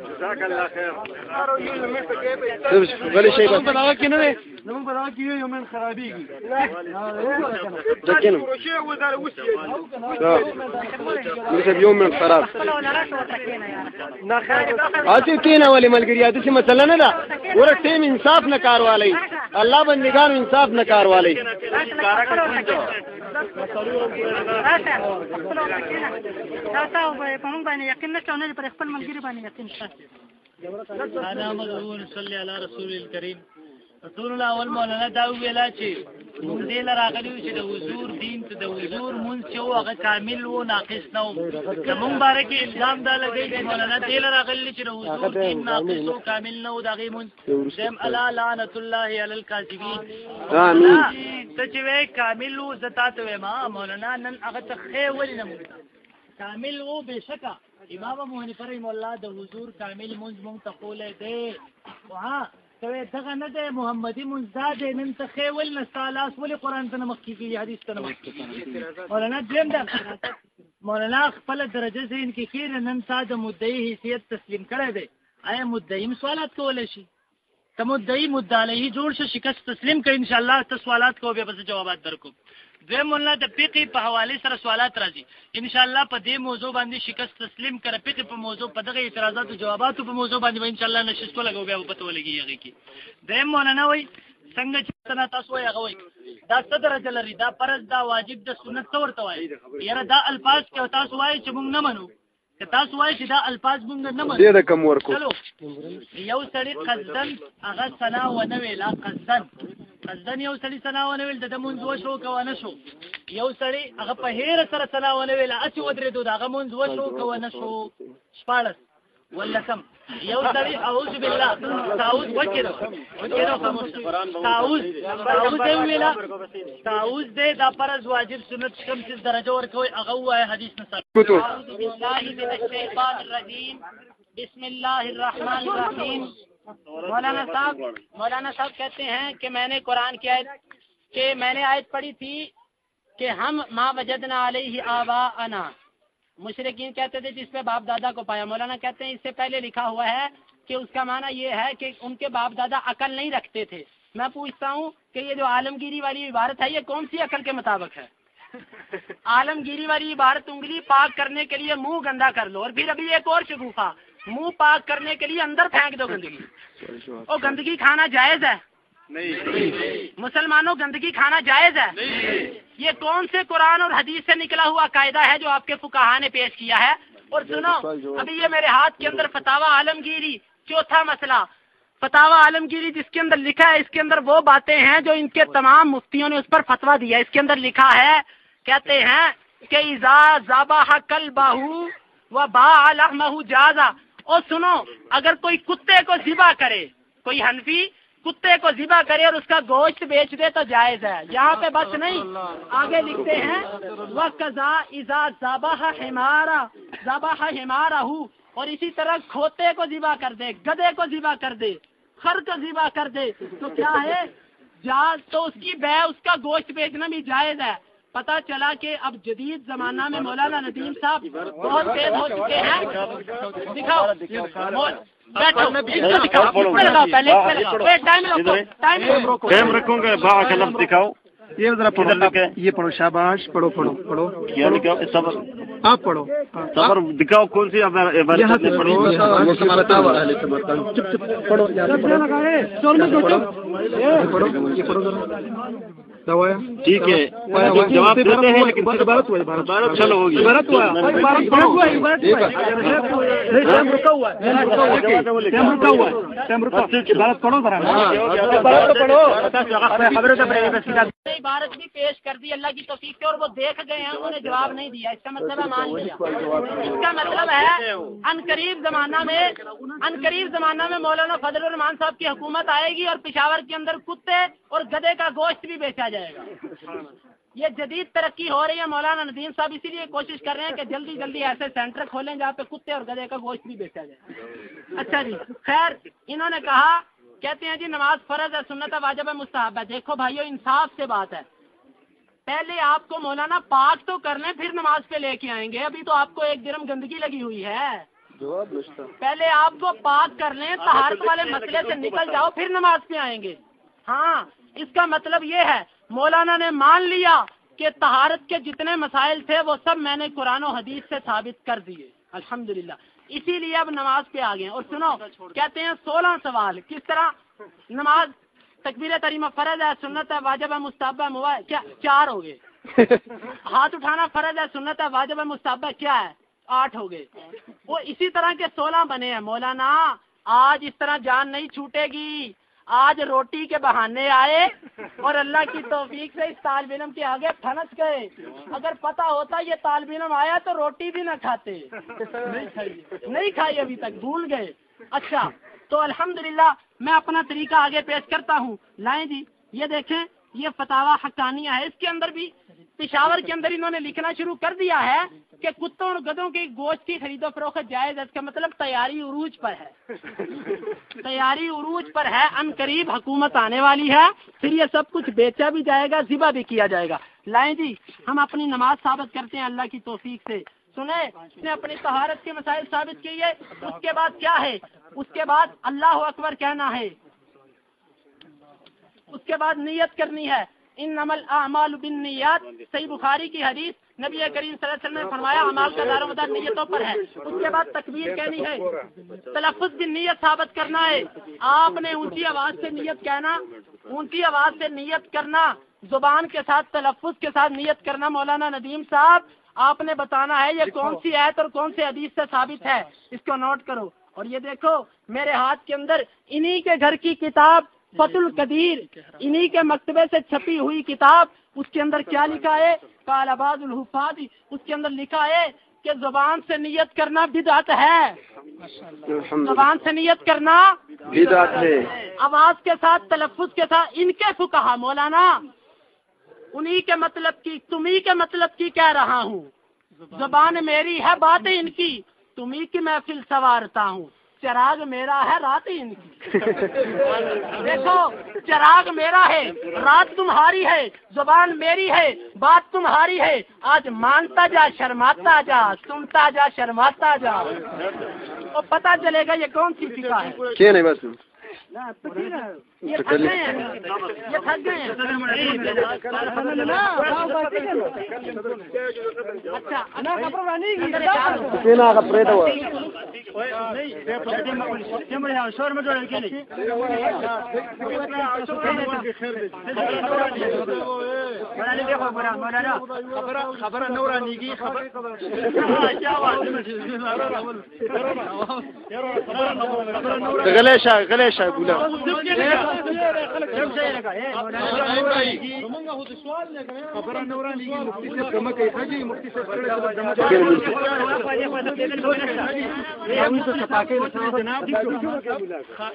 جزاك الله خير. ولا شيء بس بلاغ کې نه دی زمون بلاغ کې یومین خرابېږي لكن ليس بيوم من خراب آتی کینا والی ملګری داسې مسله نه ده ورک ټیم انصاف نه کار والی الله بندگانو انصاف نه کار والی انا مغرور صلی علی رسول الکریم رسول الله اول مولانا دا ویلا چې موږ دې لراغلیو چې د حضور دین ته د حضور مونږ چې هغه کامل و ناقص نه و زمونږ باره کې الزام دا لګی چې مولانا دې لراغلی چې د حضور دین ناقص و کامل نه و د هغې مونږ دیم الا لعنت الله علی الکاذبین آمین ته چې وی کامل و زه تا ته وایم مولانا نن هغه ته ښې ولې نه مونږ کامل و بېشکه امام ابو حنیفه رحمه الله د حضور کامل مونږ مونږ ته ښولی دی خو ته دغه نه دی محمدي مونځ دا دی نن ته ښې ولې نه ستا لاس ولې قرآن ته نه مخکې کېږي حدیث ته نه مخکې کېږي مولانا دویم دا مولانا خپله درجه ذهن کې کښېنه نن تا د مدعي حیثیت تسلیم کړی دی آیا مدعي هم سوالات کولی شي که مدعي مدعا علیه جوړ شه شکست تسلیم کړي انشاءالله ته سوالات کوو بیا به زه جوابات درکوم دویم مولانا د فقې په حوالې سره سوالات راځي انشاءالله په دې موضوع باندې شکست تسلیم کړه فقې په موضوع په دغه اعتراضاتو جواباتو په موضوع باندې به انشاءالله نشست ولګو بیا به پته ولګي هغې کې دویم مولانا وایي څنګه چې تاسو وایي هغه وایي دا څه درجه لري دا فرض دا واجب د سنت څه ورته وایي یاره دا الفاظ که تاسو وایي چې موږ نه منو که تاسو وایي چې دا الفاظ موږ نه منو ډېره کم ورکو چلو یو سړي قصدن هغه ثنا ونه ویله قصدن یو سړي ثنا ونه ویل د مونځ وشو که ونه شو یو سړي هغه په هیره سره ثنا ونه ویله هسې ودرېدو د هغه مونځ وشو که ونه شو شپاړس ولسم یو سړي اعوذ بالله تعوذ وکړو تعوذ دی ویله تعوذ دی دا فرض واجب سنت کوم څه درجه ورکوي هغه ووایه حدیث نه ثابت اعوذ بالله من الشیطان الرجیم بسم الله الرحمن الرحیم مولانا صاحب کہتے ہیں کہ میں نے قرآن کی آیت پڑھی تھی کہ ہم ما وجدنا علیہ آباءنا مشرکین کہتے تھے جس پہ باپ دادا کو پایا مولانا کہتے ہیں اس سے پہلے لکھا ہوا ہے کہ اس کا معنی یہ ہے کہ ان کے باپ دادا عقل نہیں رکھتے تھے میں پوچھتا ہوں کہ یہ جو عالمگیری والی عبارت ہے یہ کون سی عقل کے مطابق ہے عالمگیری والی عبارت انگلی پاک کرنے کے لیے منہ گندا کر لو اور پھر ابھی ایک اور شگوفہ منہ پاک کرنے کے لیے اندر پھینک دو گندگی اور گندگی کھانا جائز ہے نہیں مسلمانوں گندگی کھانا جائز ہے یہ کون سے قرآن اور حدیث سے نکلا ہوا قاعدہ ہے جو آپ کے فقہا نے پیش کیا ہے اور سنو ابھی یہ میرے ہاتھ کے اندر فتاوی عالمگیری چوتھا مسئلہ فتاوی عالمگیری جس کے اندر لکھا ہے اس کے اندر وہ باتیں ہیں جو ان کے تمام مفتیوں نے اس پر فتویٰ دیا اس کے اندر لکھا ہے کہتے ہیں کہ اذا ذبح کلبہ وباع لحمہ جازا اور سنو اگر کوئی کتے کو ذبح کرے کوئی حنفی کتے کو ذبح کرے اور اس کا گوشت بیچ دے تو جائز ہے یہاں پہ بس نہیں آگے لکھتے ہیں وَقَذَا اِذَا ذَبَحَ حِمَارَهُ اور اسی طرح کھوتے کو ذبح کر دے گدھے کو ذبح کر دے خر کو ذبح کر دے تو کیا ہے جائز تو اس کی بیع اس کا گوشت بیچنا بھی جائز ہے پتہ چلا کہ اب جدید زمانہ میں مولانا ندیم صاحب بہت تیز ہو چکے ہیں دکھاؤ ٹائم رکھوں گا باغ کا لفظ دکھاؤ یہ ذرا پڑھو یہ پڑھو شاباش پڑھو صبر آپ پڑھو صبر دکھاؤ کون سی یہاں سے پڑھو یہ پڑھو ٹھیک ہے جواب دیتے ہیں لیکن چلو ہوگی عبارت بھی پیش کر دی اللہ کی توفیق سے اور وہ دیکھ گئے ہیں انہوں نے جواب نہیں دیا اس کا مطلب ہے مان لیا اس کا مطلب ہے عنقریب زمانہ میں مولانا فضل الرحمان صاحب کی حکومت آئے گی اور پشاور کے اندر کتے اور گدھے کا گوشت بھی بیچا جائے گا یہ جدید ترقی ہو رہی ہے مولانا ندیم صاحب اسی لیے کوشش کر رہے ہیں کہ جلدی جلدی ایسے سینٹر کھولیں جہاں پہ کتے اور گدھے کا گوشت بھی بیچا جائے اچھا جی خیر انہوں نے کہا کہتے ہیں جی نماز فرض ہے سنت ہے واجب ہے مستحب ہے دیکھو بھائیو انصاف سے بات ہے پہلے آپ کو مولانا پاک تو کر لیں پھر نماز پہ لے کے آئیں گے ابھی تو آپ کو ایک درم گندگی لگی ہوئی ہے پہلے آپ کو پاک کر لیں، طہارت والے مسئلے سے نکل جاؤ، پھر نماز پہ آئیں گے. ہاں، اس کا مطلب یہ ہے مولانا نے مان لیا کہ طہارت کے جتنے مسائل تھے وہ سب میں نے قرآن و حدیث سے ثابت کر دیے. الحمدللہ، اسی لیے اب نماز پہ آ گئے. اور سنو، کہتے ہیں 16 سوال کس طرح نماز تکبیر تحریمہ فرض ہے، سنت ہے، واجب ہے، مستحب ہے، مباح ہے، کیا 4 ہو گئے. ہاتھ اٹھانا فرض ہے، سنت ہے، واجب ہے، مستحب ہے، کیا ہے 8 ہو گئے. وہ اسی طرح کے 16 بنے ہیں. مولانا آج اس طرح جان نہیں چھوٹے گی. آج روٹی کے بہانے آئے اور اللہ کی توفیق سے اس طالب علم کے آگے پھنس گئے. اگر پتہ ہوتا یہ طالب علم آیا تو روٹی بھی نہ کھاتے. نہیں کھائی ابھی تک، بھول گئے. اچھا، تو الحمدللہ میں اپنا طریقہ آگے پیش کرتا ہوں. لائیں جی، یہ دیکھیں، یہ فتاوی حقانیہ ہے. اس کے اندر بھی پشاور کے اندر انہوں نے لکھنا شروع کر دیا ہے کہ کتوں اور گدھوں کی گوشت کی خرید و فروخت جائز ہے. اس کا مطلب تیاری عروج پر ہے. تیاری عروج پر ہے. ان قریب حکومت آنے والی ہے، پھر یہ سب کچھ بیچا بھی جائے گا، ذبح بھی کیا جائے گا. لائیں جی، ہم اپنی نماز ثابت کرتے ہیں اللہ کی توفیق سے. سنیں، اس نے اپنی طہارت کے مسائل ثابت کیے. اس کے بعد کیا ہے؟ اس کے بعد اللہ اکبر کہنا ہے. اس کے بعد نیت کرنی ہے. انما الاعمال بالنیات، صحیح بخاری کی حدیث. نبی کریم صلی اللہ علیہ وسلم نے فرمایا اعمال کا دار و مدار نیتوں پر ہے. اس کے بعد تکبیر کہنی ہے. تلفظ کی نیت ثابت کرنا ہے. آپ نے اونچی آواز سے نیت کہنا، اونچی آواز سے نیت کرنا، زبان کے ساتھ تلفظ کے ساتھ نیت کرنا. مولانا ندیم صاحب، آپ نے بتانا ہے یہ کون سی آیت اور کون سی حدیث سے ثابت ہے. اس کو نوٹ کرو. اور یہ دیکھو میرے ہاتھ کے اندر انہی کے گھر کی کتاب فتح القدیر، انہی کے مکتبے سے چھپی ہوئی کتاب. اس کے اندر کیا لکھا ہے؟ قال بعض الحفاظ، اس کے اندر لکھا ہے کہ زبان سے نیت کرنا بدعت ہے. زبان سے نیت کرنا بدعت ہے. آواز کے ساتھ تلفظ کے ساتھ. ان کے فقہا مولانا انہی کے مطلب کی، تمہیں کے مطلب کی کہہ رہا ہوں. زبان میری ہے، باتیں ان کی. تمہیں کی محفل سوارتا ہوں. چراغ میرا ہے، رات ان کی. دیکھو، چراغ میرا ہے، رات تمہاری ہے. زبان میری ہے، بات تمہاری ہے. آج مانتا جا، شرماتا جا، سنتا جا، شرماتا جا. اور پتہ چلے گا یہ کون سی فقہ ہے. کیا نہیں بس یہ تھک گئے ہیں، یہ تھک گئے ہیں. اچھا، کینا کا پریدا ہوا شور میں جوڑ کے نہیں. خبر نورانی کی خبر گلیشا گلیشا بولا خبر نورانی کی مفتی سے کم کیسا جی مفتی سے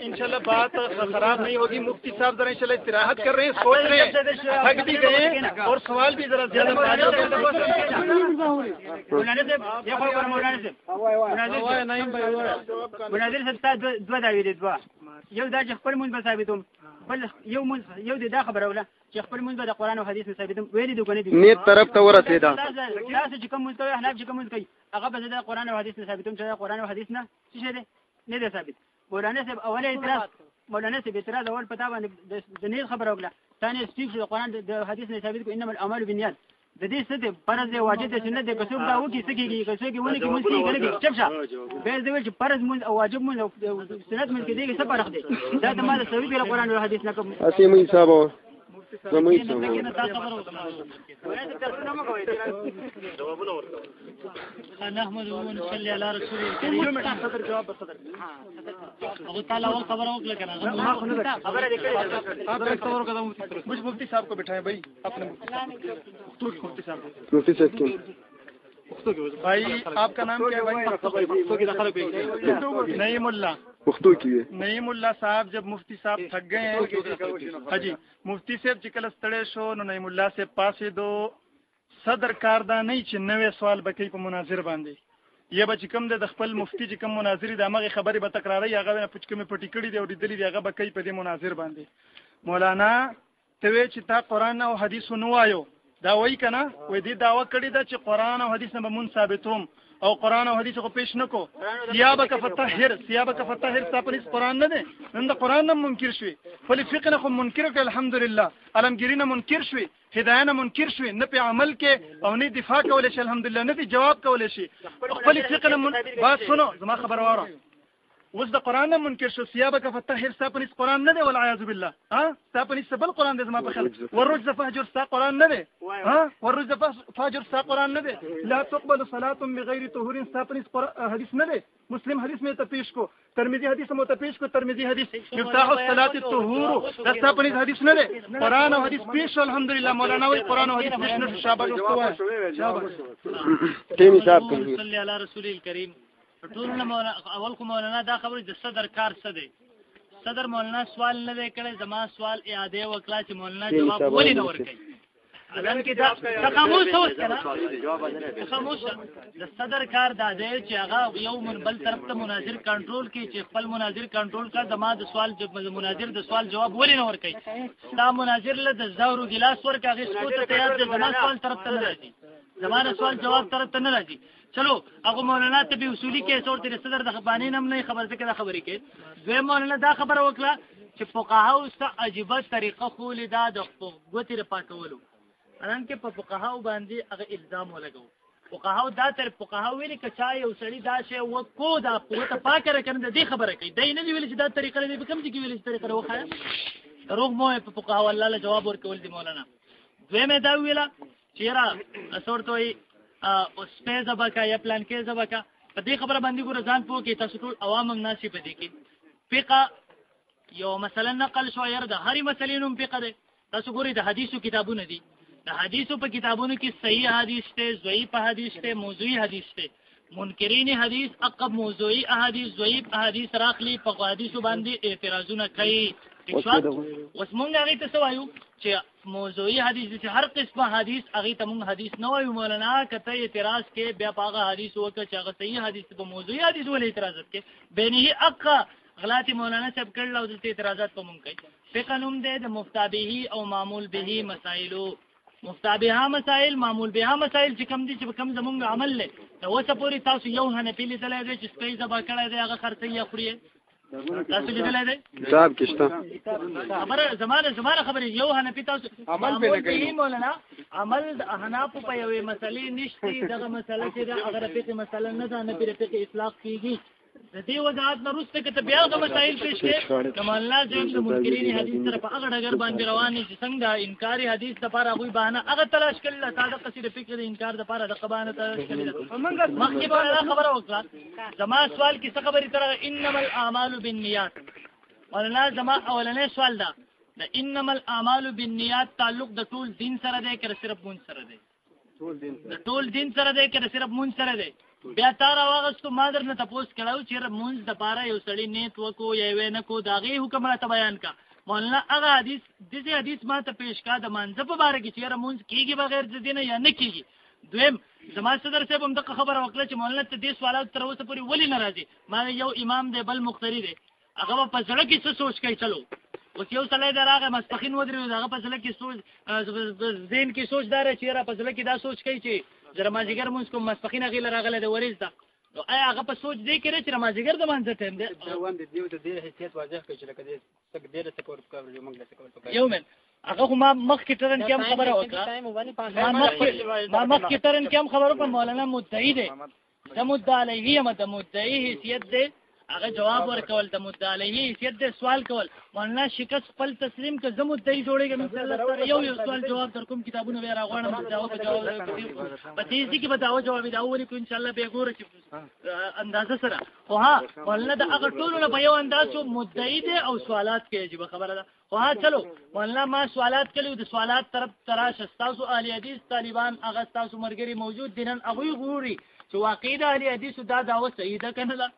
انشاءاللہ بات خراب نہیں ہوگی. مفتی صاحب ذرا انشاءاللہ استراحت کر رہے ہیں، سوچ رہے ہیں، تھک بھی گئے اور سوال بھی ذرا زیادہ یو دا چې خپل مونږ به ثابتوم، بل یو مونږ یو دا خبره وله چې خپل مونږ به د قرآن او حدیث نه ثابتوم. ویلي دي کنه دي نیت طرف ته ورسېده. تاسو چې کوم مونږ کوي، احناف چې کوم مونږ کوي، هغه به د قرآن او حدیث نه ثابتوم. چې د قرآن او حدیث نه څه شی دی نه دی ثابت. مولانا صاحب اول اعتراض، مولانا صاحب اعتراض اول پتا باندې د نیت خبره وکړه. ثاني سټیف د قرآن د حدیث نه ثابت کو انما الاعمال بالنیات. د دې څه دی فرض دی، واجب دی، سنت دی. که څوک دا وکړي څه کېږي، که څوک یې ونه کړي مونځ کېږي که نه کېږي. چپ شه. بیا دې ویل چې فرض مونځ او واجب مونځ او سنت مونځ کې دې څه فرق دی؟ دا د ما د ثابت دی قرآن او حدیث نه کوم. اسی مې حساب و زموږ حساب نحمد ونصلي على رسول الكريم. ابو تعالی وہ خبر ہو لگا خبر ہے. آپ ایک خبر کا مجھ مفتی صاحب کو بٹھائیں بھائی، اپنے مفتی صاحب مفتی صاحب کی بھائی. آپ کا نام کیا ہے بھائی؟ نعیم اللہ. پختو کی نعیم اللہ صاحب جب مفتی صاحب تھک گئے ہیں، ہاں جی، مفتی صاحب چې کله ستړی شو نو نعیم الله صاحب پاسېدو. صدر کار دا نه چې نوې سوال به کوي په مناظر باندې، یا به چې کوم د خپل مفتی چې کوم مناظر دي هغه خبرې به تکراروي، هغه نه پوښتنه کومې پټې کړې دي او لیدلې دي هغه به کوي په دې مناظر باندې. مولانا ته وی چې تا قرآن او حدیث نو وایو، دا وایي کنه، وې دې دعوه کړې ده چې قرآن او حدیث نه به مون ثابتوم. او قرآن او حدیث کو پیش نکو ثيابك فطهر ستا قرآن نه ده نن د قرآن نه منکر شوي فل فقه نه منکر کړ الحمدلله علمگیری نه منکر شوي هدايه نه منکر شوي نه په عمل کې او نه دفاع کول شي الحمدلله نه په جواب کول شي خپل فقه نه بس سنو زما خبر واره وز د قرآن نه منکر شو ثيابك فطهر ستا قرآن نه ده والعياذ بالله ستا سبل قرآن ده زما په خل والرجز فهجر ستا قرآن نه ده والرجز فهجر ستا قرآن نه ده لا تقبل صلاة بغير طهور ستا حدیث نه ده مسلم حدیث میں تپیش کو ترمذی حدیث میں تپیش کو ترمذی حدیث مفتاح الصلاة الطهور دستا پنځ حدیث نه ده قرآن او حدیث پیش الحمدلله مولانا وی قرآن او حدیث پیش نه شابه ټیم حساب کوي صلی علی رسول الکریم ټول اول کو مولانا دا خبر د صدر کار څه دی صدر مولانا سوال نه دی کړی زما سوال اعاده وکړه چې مولانا جواب ولې نه ورکړي اذن کې دا خاموش اوسه خاموش د صدر کار دا دی چې هغه یو بل طرف ته مناظر کنټرول کوي چې خپل مناظر کنټرول کړه زما د سوال مناظر د سوال جواب ولې نه ورکړي دا مناظر له د زورو ګلاس ورکړه هغه څه ته تیار دی زما سوال طرف ته نه راځي زما سوال جواب طرف ته نه راځي چلو هغه مولانا ته به اصولي کې څور تر صدر د خبانې نم نه خبر څه کړه خبرې کې دوی مولانا دا خبره وکړه چې فقهاو ست عجيبه طریقه خو لیدا د غوتې را پاتولو ان کې په فقهاو باندې هغه الزام ولګو فقهاو دا تر فقهاو ویلي کچا یو سړی دا شی وکو دا قوت پاکه راکنه دې خبره کوي دای نه ویل چې دا طریقه لري به کوم چې ویل چې طریقه وخایا روغ مو په فقهاو الله له جواب ورکول دي مولانا دوی مې دا ویلا چې را اصورتوي او سپیزه بکا یا پلان کې زبکا په دې خبره باندې ګور ځان پوه کې تاسو ټول عوام هم ناشي په دې کې فقه یو مثلا نقل شو ير د هرې مسلې نوم فقه ده تاسو ګورئ د حدیثو کتابونه دي د حدیثو په کتابونو کې صحیح حدیث ته ضعیف حدیث ته موضوعي حدیث ته منکرین حدیث عقب موضوعي احادیث ضعیف احادیث راخلی په حدیثو باندې اعتراضونه کوي اوس مونږ هغه ته سوایو چې موضوعي حدیث چې هر قسمه حدیث هغه ته مونږ حدیث نه وایو مولانا کته اعتراض کې بیا پاغه حدیث وکړه چې هغه صحیح حدیث په موضوعي حدیث ولې اعتراض کې بینه حق غلطی مولانا صاحب کړل او د اعتراضات په مونږ کوي فقه نوم د مفتابه او معمول به مسائلو مفتابه مسائل معمول به مسائل چې کم دي چې کم زمونږ عمل له نو اوسه پوری تاسو یو حنفی لیدلای دی چې سپیس زبا کړی دی هغه خرڅي خوري تاسو لیدلای دی حساب کېشته خبره زمانه خبره یو حنفی تاسو عمل به نه کوي مولانا عمل د احناف په یوې مسلې نشته دغه مسله چې د هغه فقه مسله نه ده نه پر فقه اطلاق کیږي د دې وضاحت نه وروسته کته بیا هغه مسائل پیش کړي نو الله جل د منکرین حدیث سره په هغه ډګر باندې روان دي چې څنګه انکاری حدیث لپاره هغه بهانه هغه تلاش کړل ساده قصیده فکر انکار لپاره د قبانه تلاش کړل مخکې به خبره وکړه زما سوال کې څه خبرې تر انما الاعمال بالنیات ولنا زما اولنې سوال دا د انما الاعمال بالنیات تعلق د ټول دین سره دی که صرف مون سره دی د ټول دین سره دی که صرف مون سره دی بیا تار واغستو ما درنه تاسو کړهو چې مونږ د پاره یو سړی نیت وکو یا وینه کو داغه حکم را بیان کا مولانا هغه حدیث دغه حدیث ما ته پیش کا د منځ په باره کې چې مونږ کیږي بغیر د دینه یا نه کیږي دویم زما صدر صاحب هم دغه خبره وکړه چې مولانا ته دې سوالات تر اوسه پورې ولې ناراضي ما یو امام دی بل مختری دی هغه په ځړه کې څه سوچ کوي چلو اوس یو سړی دراغه مسپخین ودرې هغه په ځړه کې سوچ ذهن کې سوچدار چې را په ځړه کې دا سوچ کوي چې زرمازیګر مونږ کوم مسپخین غیله راغله د وریز دا نو آیا هغه په سوچ دی کړی چې زرمازیګر د مانځه ټیم دی روان دي دیو ته د حیثیت واضح کوي چې لکه دې څنګه ډېر څه کور کوي موږ له څه کور یو من هغه ما مخکې ترن کې هم خبره وکړه ما مخکې ترن کې هم خبره وکړه مولانا مدعی دی د مدعی علیه د مدعی حیثیت دی هغه جواب ورکول د مدعی علیه حیثیت دی سوال کول مولانا شکست خپل تسلیم که زه مدعی جوړېږم ان شاء الله یو سوال جواب در کوم کتابونه به راغواړم جواب په دې کې به داو جواب دا ولي کو ان شاء الله به ګوره چې اندازه سره خو ها مولانا د هغه ټولو نه په یو انداز مدعی دی او سوالات کې عجیب خبره ده خو ها چلو مولانا ما سوالات کړو د سوالات طرف تراش تاسو اهل حدیث طالبان هغه تاسو مرګري موجود دي نن هغه غوري چې واقعي د اهل حدیث دا داوه صحیح ده کنه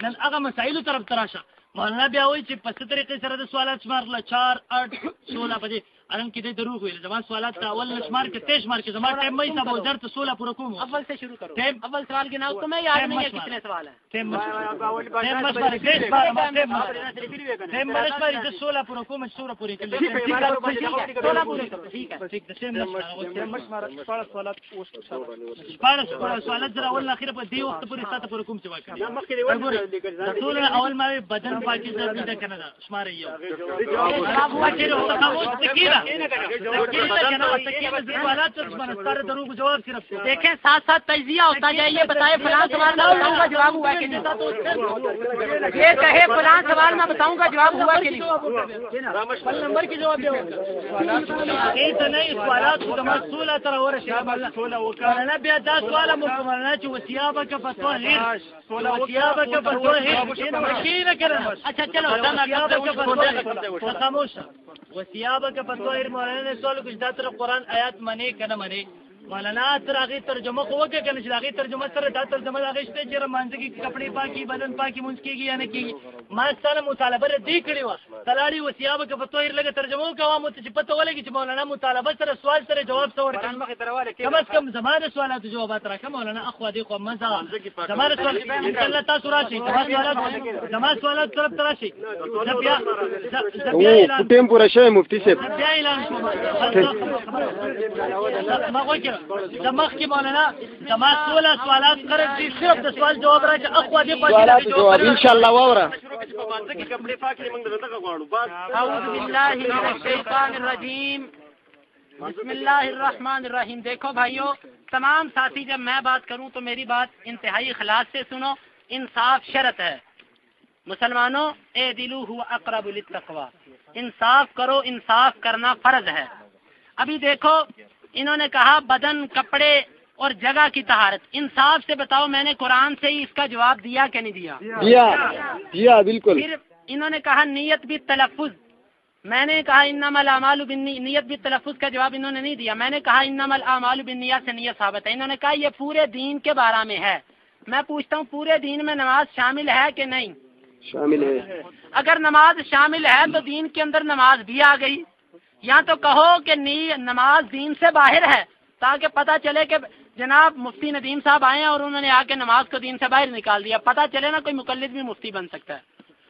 نن هغه مسائل طرف تراشه مولانا بیا وایي چې په څه طریقې سره د سوالات شمار له 4 8 16 بجې الان کې د دروغ ویل زما سوالات اول نشمار کې تیز مار کې زما ټیم مې صاحب ودر ته 16 پورا کوم اول سے شروع کرو. اول سوال کے نام تمہیں یاد نہیں ہے کتنے سوال ہیں؟ ټیم مشمار د 16 پورا کوم 16 پورې کې ٹھیک ہے. سوالات زرا اول اخر په دې وخت پورې ساته پورې کوم چې واکړي ټول اول ما بدن پاکي ځای دې کنه شمار یو جواب هوا چې تاسو تکیلا دیکھیں ساتھ ساتھ تجزیہ ہوتا جائے. یہ بتائے فلاں سوال میں بتاؤں گا جواب ہوا کہ نہیں, یہ کہے فلاں سوال میں بتاؤں گا جواب ہوا کہ نہیں. نمبر کی جواب دے نہیں سوالات مسئولہ ترى ورا شباب انا بیا دا سوال مکمل چې وثيابك فطهر وثيابك فطهر مشينا كده. اچھا چلو خاموش وثيابك فطهر. مولانا نے سوال کچھ داتر قرآن آیات منے کنه منے مولانا تر هغه ترجمه کوو کې کنه چې هغه ترجمه سره دا ترجمه هغه شته چې رمانځي کې کپڑے پاکي بدن پاکي مونږ کېږي یا نه کېږي. ما ستاسو مطالبه دې کړې و تلاړي وثيابك فطهر لګه ترجمه کوم چې پته ولګي چې مولانا مطالبه سره سوال سره جواب څور کړي کم از کم زمانه سوالات جوابات راکړه مولانا اخو دې خو مزه زمانه سوال ان شاء الله تاسو راشي زمانه سوالات طرف تراشي بیا ټیم پورا شوی مفتی صاحب بیا اعلان کوم ما وکړه دماغ کې مولانا زما سوالات قرض دي صرف د سوال جواب راځي اخو دې سوالات جواب ان شاء الله واوره. اعوذ باللہ من الشیطان الرجیم بسم اللہ الرحمن الرحیم. دیکھو بھائیو تمام ساتھی جب میں بات کروں تو میری بات انتہائی اخلاص سے سنو. انصاف شرط ہے مسلمانوں. اعدلوا هو اقرب للتقوی. انصاف کرو, انصاف کرنا فرض ہے. ابھی دیکھو انہوں نے کہا بدن کپڑے اور جگہ کی طہارت. انصاف سے بتاؤ میں نے قرآن سے ہی اس کا جواب دیا کہ نہیں دیا؟ دیا بالکل. پھر انہوں نے کہا نیت بھی تلفظ. میں نے کہا انما الاعمال بالنیات. نیت بھی تلفظ کا جواب انہوں نے نہیں دیا. میں نے کہا انما الاعمال بالنیات سے نیت ثابت ہے. انہوں نے کہا یہ پورے دین کے بارے میں ہے. میں پوچھتا ہوں پورے دین میں نماز شامل ہے کہ نہیں؟ شامل ہے. اگر نماز شامل ہے تو دین کے اندر نماز بھی آ گئی. یا تو کہو کہ نماز دین سے باہر ہے تاکہ پتہ چلے کہ جناب مفتی ندیم صاحب آئے ہیں اور انہوں نے آ کے نماز کو دین سے باہر نکال دیا. پتہ چلے نا کوئی مقلد بھی مفتی بن سکتا ہے.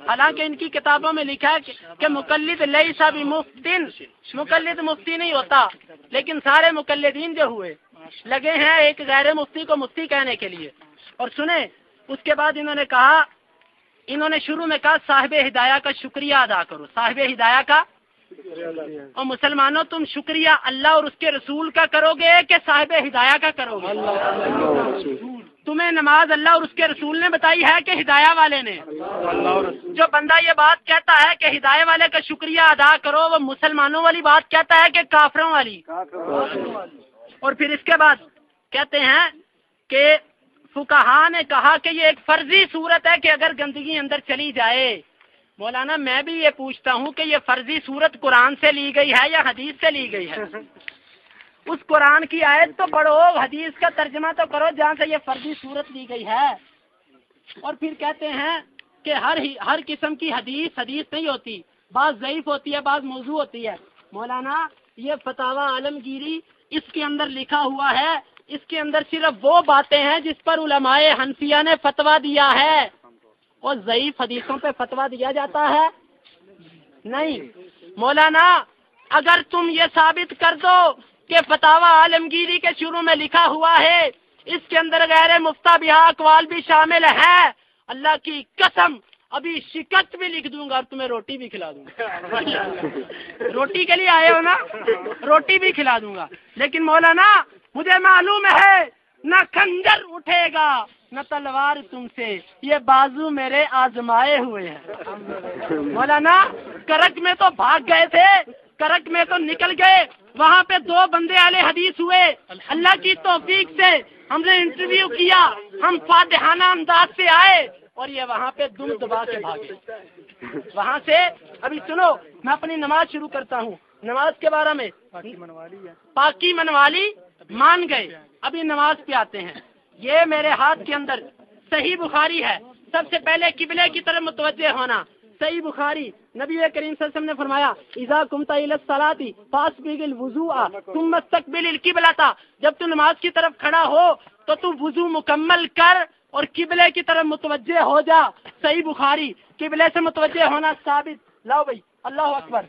حالانکہ ان کی کتابوں میں لکھا ہے کہ مقلد لیس بمفتن. مقلد مفتی نہیں ہوتا. لیکن سارے مقلدین جو ہوئے لگے ہیں ایک غیر مفتی کو مفتی کہنے کے لیے. اور سنیں اس کے بعد انہوں نے شروع میں کہا صاحب ہدایہ کا شکریہ ادا کرو. صاحب ہدایہ کا. اور مسلمانوں تم شکریہ اللہ اور اس کے رسول کا کرو گے کہ صاحب ہدایہ کا کرو گے؟ تمہیں نماز اللہ اور اس کے رسول نے بتائی ہے کہ ہدایہ والے نے؟ جو بندہ یہ بات کہتا ہے کہ ہدایہ والے کا شکریہ ادا کرو وہ مسلمانوں والی بات کہتا ہے کہ کافروں والی؟ اور پھر اس کے بعد کہتے ہیں کہ فقہا نے کہا کہ یہ ایک فرضی صورت ہے کہ اگر گندگی اندر چلی جائے. مولانا میں بھی یہ پوچھتا ہوں کہ یہ فرضی صورت قرآن سے لی گئی ہے یا حدیث سے لی گئی ہے؟ اس قرآن کی آیت تو پڑھو, حدیث کا ترجمہ تو کرو جہاں سے یہ فرضی صورت لی گئی ہے. اور پھر کہتے ہیں کہ ہر قسم کی حدیث نہیں ہوتی. بعض ضعیف ہوتی ہے, بعض موضوع ہوتی ہے. مولانا یہ فتاوی عالمگیری اس کے اندر لکھا ہوا ہے. اس کے اندر صرف وہ باتیں ہیں جس پر علماء حنفیہ نے فتویٰ دیا ہے. اور ضعیف حدیثوں پہ فتویٰ دیا جاتا ہے نہیں. مولانا اگر تم یہ ثابت کر دو کہ فتاوی عالمگیری کے شروع میں لکھا ہوا ہے اس کے اندر غیر مفتابہ اقوال بھی شامل ہے, اللہ کی قسم ابھی شکست بھی لکھ دوں گا اور تمہیں روٹی بھی کھلا دوں گا. روٹی کے لیے آئے ہو نا, روٹی بھی کھلا دوں گا. لیکن مولانا مجھے معلوم ہے نہ خنجر اٹھے گا نہ تلوار تم سے, یہ بازو میرے آزمائے ہوئے ہیں. مولانا کرک میں تو بھاگ گئے تھے, کرک میں تو نکل گئے. وہاں پہ 2 بندے اہل حدیث ہوئے. اللہ کی توفیق سے ہم نے انٹرویو کیا, ہم فاتحانہ انداز سے آئے اور یہ وہاں پہ دم دبا کے بھاگے. وہاں سے ابھی سنو میں اپنی نماز شروع کرتا ہوں. نماز کے بارے میں پاکی منوالی مان گئے. ابھی نماز پہ آتے ہیں. یہ میرے ہاتھ کے اندر صحیح بخاری ہے. سب سے پہلے قبلے کی طرف متوجہ ہونا. صحیح بخاری، نبی کریم صلی اللہ علیہ وسلم نے فرمایا اذا قمت الی الصلاۃ فاسبغ الوضوء ثم استقبل القبلۃ، جب تو نماز کی طرف کھڑا ہو تو تو وضو مکمل کر اور قبلے کی طرف متوجہ ہو جا۔ صحیح بخاری، قبلے سے متوجہ ہونا ثابت۔ لاؤ بھائی، اللہ اکبر۔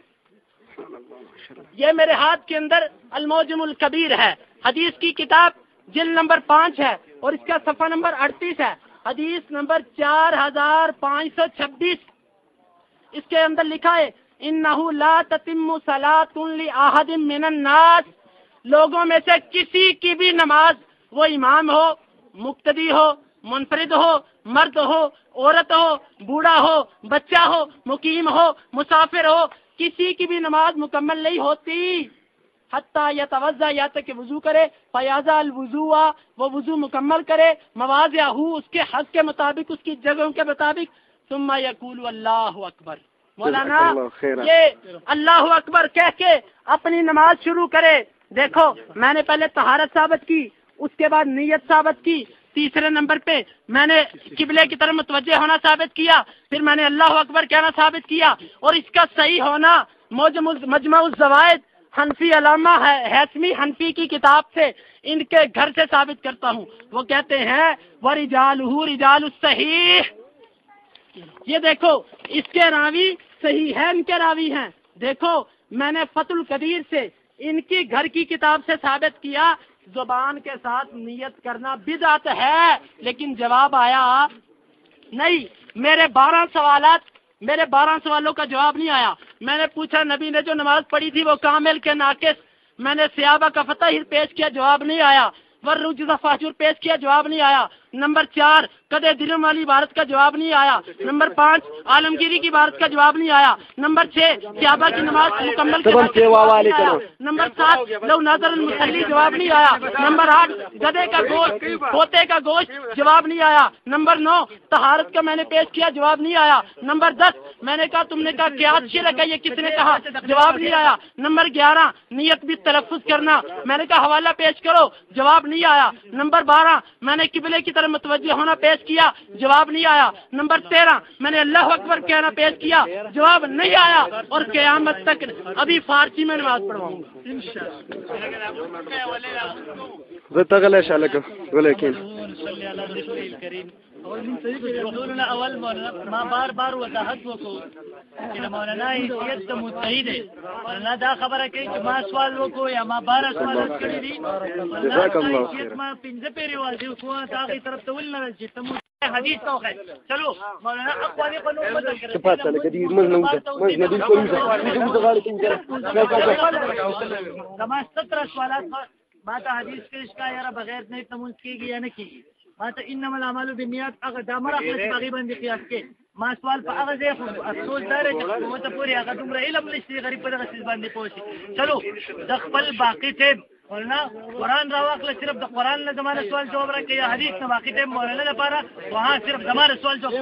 یہ میرے ہاتھ کے اندر الموجم الکبیر ہے، حدیث کی کتاب جلد نمبر 5 ہے اور اس کا صفحہ نمبر 38 ہے، حدیث نمبر 4526۔ اس کے اندر لکھا ہے انہ لا تتم صلاۃ لأحد من الناس، لوگوں میں سے کسی کی بھی نماز، وہ امام ہو، مقتدی ہو، منفرد ہو، مرد ہو، عورت ہو، بوڑھا ہو، بچہ ہو، مقیم ہو، مسافر ہو، کسی کی بھی نماز مکمل نہیں ہوتی حتیٰ یتوضا، یا تک کہ وضو کرے، فیاضا الوضوء، وہ وضو مکمل کرے، مواضعہ، اس کے حق کے مطابق، اس کی جگہوں کے مطابق، ثم یقول اللہ اکبر۔ مولانا یہ اللہ اکبر کہہ کے اپنی نماز شروع کرے۔ دیکھو میں نے پہلے طہارت ثابت کی، اس کے بعد نیت ثابت کی، تیسرے نمبر پہ میں نے قبلے کی طرف متوجہ ہونا ثابت کیا، پھر میں نے اللہ اکبر کہنا ثابت کیا، اور اس کا صحیح ہونا مجمع الزوائد حنفی علامہ حیثمی حنفی کی کتاب سے ان کے گھر سے ثابت کرتا ہوں۔ وہ کہتے ہیں وَرِجَالُهُ رِجَالُ الصَّحِيحِ، یہ دیکھو اس کے راوی صحیح ہے، ان کے راوی ہیں۔ دیکھو میں نے فتح القدیر سے ان کی گھر کی کتاب سے ثابت کیا زبان کے ساتھ نیت کرنا بدعت ہے، لیکن جواب آیا نہیں۔ میرے 12 سوالوں کا جواب نہیں آیا۔ میں نے پوچھا نبی نے جو نماز پڑھی تھی وہ کامل کے ناقص، میں نے صحابہ کا فتح پیش کیا، جواب نہیں آیا۔ والرجز فاجر پیش کیا، جواب نہیں آیا۔ نمبر 4 قدے دلم والی عبارت کا جواب نہیں آیا۔ نمبر 5 عالمگیری کی عبارت کا جواب نہیں آیا۔ نمبر 6 صحابہ کی نماز مکمل کرنا۔ نمبر 7 لو نظر المصلی، جواب نہیں آیا۔ نمبر 8 گدے کا گوشت، پوتے کا گوشت، جواب نہیں آیا۔ نمبر 9 طہارت کا میں نے پیش کیا، جواب نہیں آیا۔ نمبر 10 میں نے کہا تم نے کہا قیاس شرک ہے، یہ کس نے کہا، جواب نہیں آیا۔ نمبر 11 نیت بھی تلفظ کرنا، میں نے کہا حوالہ پیش کرو، جواب نہیں آیا۔ نمبر 12 میں نے قبلے کی طرف متوجہ ہونا پیش کیا، جواب نہیں آیا۔ نمبر 13 میں نے اللہ اکبر کہنا پیش کیا، جواب نہیں آیا۔ اور قیامت تک ابھی فارسی میں نماز پڑھواؤں گا ما بار بار وضاحت وکړو چې مولانا حیثیت متحد دی، مولانا دا خبره کوي چې ما سوال وکړو یا ما 12 سوالات کړي دي، حیثیت ما 15 پیری واضح وکړو، دا غي طرف ته ول نه چې تم حدیث کا خیر۔ چلو مولانا اقوال قانون بدل کړي، کما 17 سوالات ما ته حدیث پیش کا یاره بغیر نه تمون کیږي یا نه کیږي، ما ته انما الاعمال بالنیات هغه د امر خپل باغی باندې قیاس کې ما سوال په هغه ځای خو افسوس دار چې کومه ته پوری هغه دومره علم نشي غریب په دغه څه باندې پوښي۔ چلو د خپل باقی ټیم مولانا قرآن راواخله، صرف د قرآن نه زمانه سوال جواب راکړي یا حدیث نه باقی ټیم مولانا لپاره وها صرف زمانه سوال جواب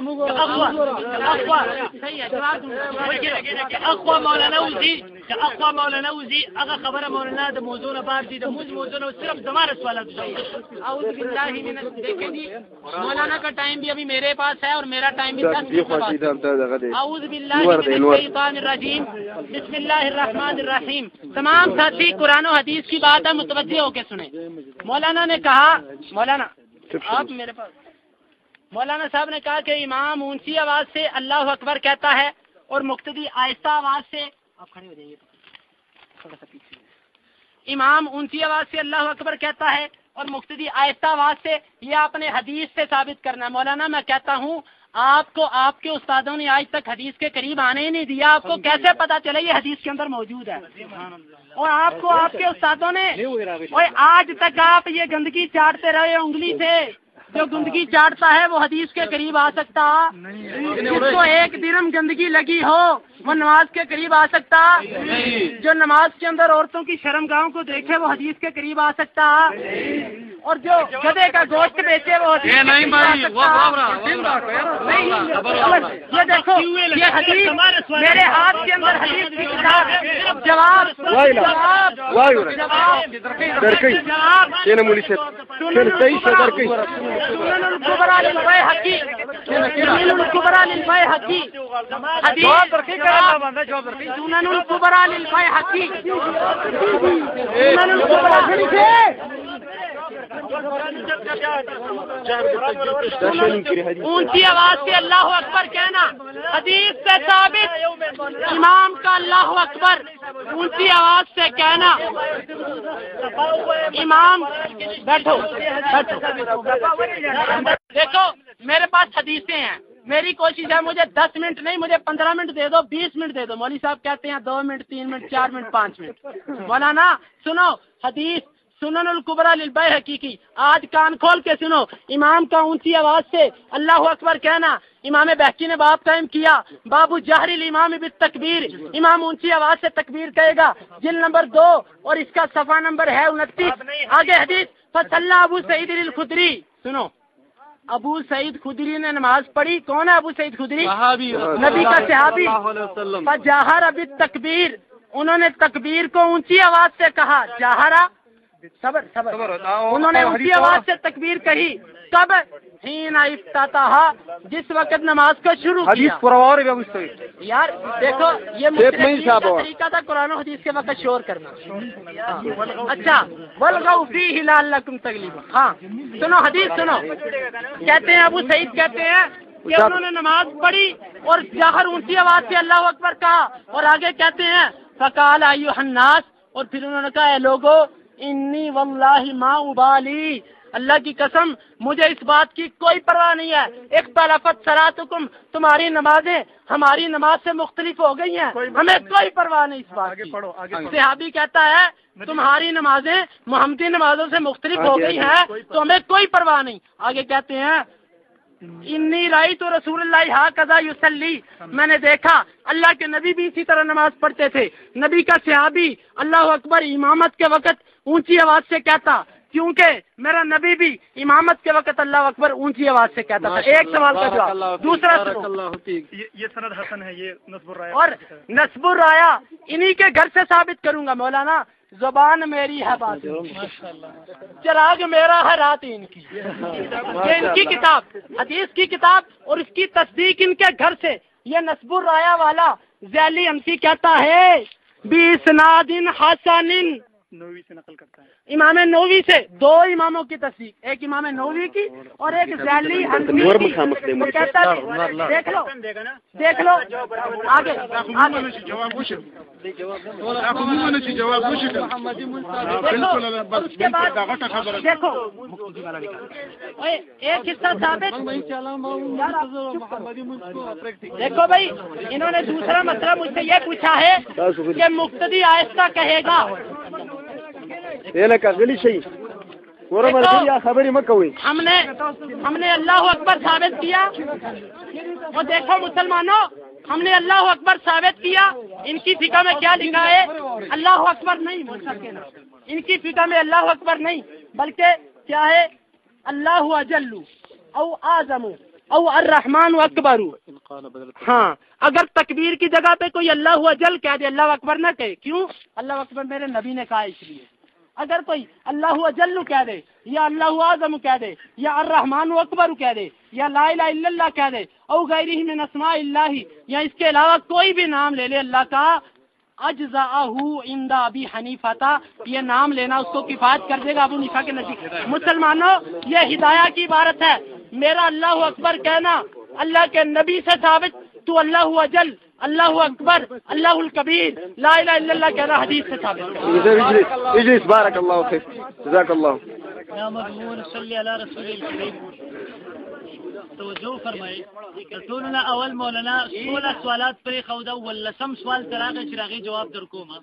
اقوا مولانا وزي هغه خبره مولانا د موضوع نه بعد دي، د موضوع نه صرف زمانه سوالات جواب۔ اعوذ باللہ من دیکھیں جی مولانا کا ٹائم بھی ابھی میرے پاس ہے اور میرا ٹائم بھی 10 منٹ ہے۔ اعوذ باللہ من الشیطان الرجیم، بسم اللہ الرحمن الرحیم۔ تمام ساتھی قرآن و حدیث کی بات ہے، متوجہ ہو کے سنیں۔ مولانا نے کہا، مولانا آپ میرے پاس، مولانا صاحب نے کہا کہ امام اونچی آواز سے اللہ اکبر کہتا ہے اور مقتدی آہستہ آواز سے، آپ کھڑے ہو جائیے تھوڑا سا پیچھے، امام اونچی آواز سے اللہ اکبر کہتا ہے اور مقتدی آہستہ آواز سے، یہ آپ نے حدیث سے ثابت کرنا ہے۔ مولانا میں کہتا ہوں آپ کو آپ کے استادوں نے آج تک حدیث کے قریب آنے ہی نہیں دیا، آپ کو کیسے پتا چلے یہ حدیث کے اندر موجود ہے؟ اور آپ کو آپ کے استادوں نے، اور آج تک آپ یہ گندگی چاٹتے رہے انگلی سے، جو گندگی چاٹتا ہے وہ حدیث کے قریب آ سکتا؟ جس کو ایک درم گندگی لگی ہو وہ نماز کے قریب آ سکتا؟ جو نماز کے اندر عورتوں کی شرمگاہوں کو دیکھے وہ حدیث کے قریب آ سکتا؟ اور جو گدھے کا گوشت بیچے وہ حدیث کے قریب آ سکتا؟ یہ دیکھو یہ حدیث میرے ہاتھ کے اندر حدیث کی کتاب ہے، جواب سنن الكبرى للبيهقي حدیث سنن الكبرى للبيهقي سنن الكبرى اونچی آواز سے اللہ اکبر کہنا حدیث سے ثابت، امام کا اللہ اکبر اونچی آواز سے کہنا، امام بیٹھو دیکھو میرے پاس حدیثیں ہیں، میری کوشش ہے مجھے 10 منٹ نہیں مجھے 15 منٹ دے دو، 20 منٹ دے دو، مولوی صاحب کہتے ہیں 2 منٹ 3 منٹ 4 منٹ 5 منٹ، مولانا سنو حدیث سنن الکبریٰ للبیہقی کی، آج کان کھول کے سنو، امام کا اونچی آواز سے اللہ اکبر کہنا، امام بہقی نے باب قائم کیا، باب جہر الامام بالتکبیر، امام اونچی آواز سے تکبیر کہے گا، جلد نمبر 2 اور اس کا صفحہ نمبر ہے 29، آگے حدیث فصلی ابو سعید الخدری، سنو ابو سعید خدری نے نماز پڑھی، کون ہے ابو سعید خدری؟ نبی کا صحابی، فجہر بالتکبیر، انہوں نے تکبیر کو اونچی آواز سے کہا، جہرا صبر انہوں نے اونچی آواز سے تکبیر کہی، کب؟ حین افتتاح، جس وقت نماز کو شروع کیا۔ یار دیکھو یہ مسلم کا طریقہ تھا قرآن و حدیث کے وقت شور کرنا۔ اچھا والغوا فیہ لعلکم تغلبون، ہاں سنو حدیث سنو، کہتے ہیں ابو سعید کہتے ہیں کہ انہوں نے نماز پڑھی اور جہر اونچی آواز سے اللہ اکبر کہا، اور آگے کہتے ہیں فقال ایھا الناس، اور پھر انہوں نے کہا اے لوگو انی واللہ ما ابالی، اللہ کی قسم مجھے اس بات کی کوئی پرواہ نہیں ہے، اختلفت صلاتکم، تمہاری نمازیں ہماری نماز سے مختلف ہو گئی ہیں، ہمیں کوئی پرواہ نہیں اس بات کی۔ صحابی کہتا ہے تمہاری نمازیں محمدی نمازوں سے مختلف ہو گئی ہیں تو ہمیں کوئی پرواہ نہیں۔ آگے کہتے ہیں انی رأیت رسول اللہ ہکذا یصلی، میں نے دیکھا اللہ کے نبی بھی اسی طرح نماز پڑھتے تھے۔ نبی کا صحابی اللہ اکبر امامت کے وقت اونچی آواز سے کہتا، کیونکہ میرا نبی بھی امامت کے وقت اللہ اکبر اونچی آواز سے کہتا تھا۔ ایک سوال کا جواب، دوسرا یہ سند حسن ہے، یہ نصب الرایا اور نصب الرایا انہی کے گھر سے ثابت کروں گا مولانا، زبان میری ہے بات چراغ میرا ہے رات ان کی، یہ ان کی کتاب حدیث کی کتاب اور اس کی تصدیق ان کے گھر سے، یہ نصب الرایا والا ذیلی امسی کہتا ہے بِإِسْنَادٍ حَسَنٍ، نووی سے نقل کرتا ہے، امام نووی سے، 2 اماموں کی تصدیق، ایک امام نووی کی اور ایک ذیلی حنفی کی، وہ کہتا ہے دیکھ لو آگے دیکھو ایک حصہ ثابت، دیکھو بھائی انہوں نے دوسرا مسئلہ مجھ سے یہ پوچھا ہے کہ مقتدی آہستہ کہے گا، ہم نے اللہ اکبر ثابت کیا، اور دیکھو مسلمانوں ہم نے اللہ اکبر ثابت کیا، ان کی فقہ میں کیا لکھا ہے؟ اللہ اکبر نہیں، ان کی فقہ میں اللہ اکبر نہیں بلکہ کیا ہے؟ اللہ اجل او اعظم او الرحمن اکبر۔ ہاں اگر تکبیر کی جگہ پہ کوئی اللہ اجل کہہ دے، اللہ اکبر نہ کہے، کیوں؟ اللہ اکبر میرے نبی نے کہا اس لیے۔ اگر کوئی اللہ اجل کہہ دے یا اللہ اعظم کہہ دے یا الرحمن اکبر کہہ دے یا لا الہ الا اللہ کہہ دے او غیرہ من اسماء اللہ، یا اس کے علاوہ کوئی بھی نام لے لے اللہ کا، اجزاءہ عند ابی حنیفہ، یہ نام لینا اس کو کفایت کر دے گا ابو حنیفہ کے نزدیک۔ مسلمانوں یہ ہدایہ کی عبارت ہے، میرا اللہ اکبر کہنا اللہ کے نبی سے ثابت، تو اللہ اجل، اللہ اکبر، اللہ الکبیر، لا الہ الا اللہ کہنا حدیث سے ثابت۔ اجلس بارک اللہ فیک، جزاک اللہ۔ یا مضمون صلی علی رسول الکریم، توجہ فرمائے ټولنا اول مولانا 16 سوالات پر خودا ولسم سوال تراغه چراغي جواب درکوما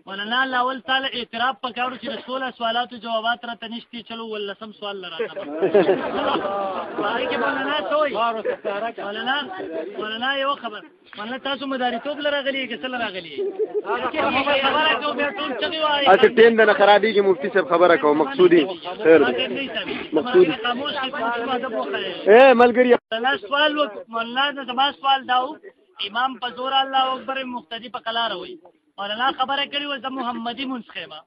مولانا اول تعالی اعتراف پکاورو چې 16 سوالاتو جوابات را تنشتي، چلو ولسم سوال لراته باقي کې مولانا توي مولانا یو خبر مولانا تاسو مداریتوب لراغلی کې سره راغلی خبره کوم به ټول چغي وایي اته ټیم نه خرابي کې مفتی صاحب خبره کوم مقصودی خیر مقصودی خاموش اے ملګری مولانا سوال مولانا زما سوال داو امام په زور الله اکبر مقتدی په کلا روي مولانا خبره کړي و زه محمدي منسخه ما